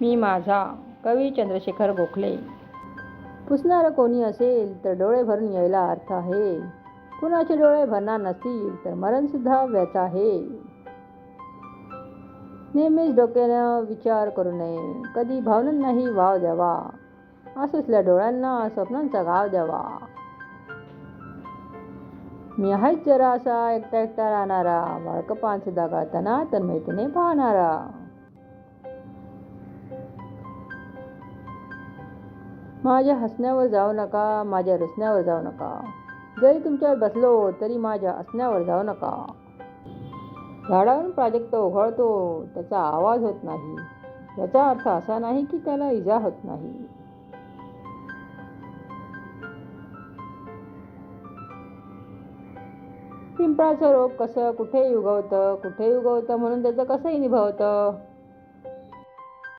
मी माझा. कवी चंद्रशेखर गोखले. पुसणारं कोणी असेल तर डोळे भरून यायला अर्थ आहे. कुणाचे डोळे भरणार नसतील तर मरणसुद्धा व्यर्थ आहे. नेहमीच डोक्यानं विचार करू नये. कधी भावनांनाही वाव द्यावा. आसुसल्या डोळ्यांना स्वप्नांचा गाव द्यावा. मी आहेच जरा असा एकटा एकटा राहणारा, बाळकपान सुद्धा गाळताना तन्मयतेने पाहणारा. माझ्या हसण्यावर जाऊ नका, माझ्या रुसण्यावर जाऊ नका. जरी तुमच्यावर बसलो तरी माझ्या असण्यावर जाऊ नका. झाडावरून प्राजक्त ओघळतो, त्याचा आवाज होत नाही. याचा अर्थ असा नाही की त्याला इजा होत नाही. पिंपळाचं रोप कसं कुठेही उगवतं म्हणून त्याचं कसंही निभवतं.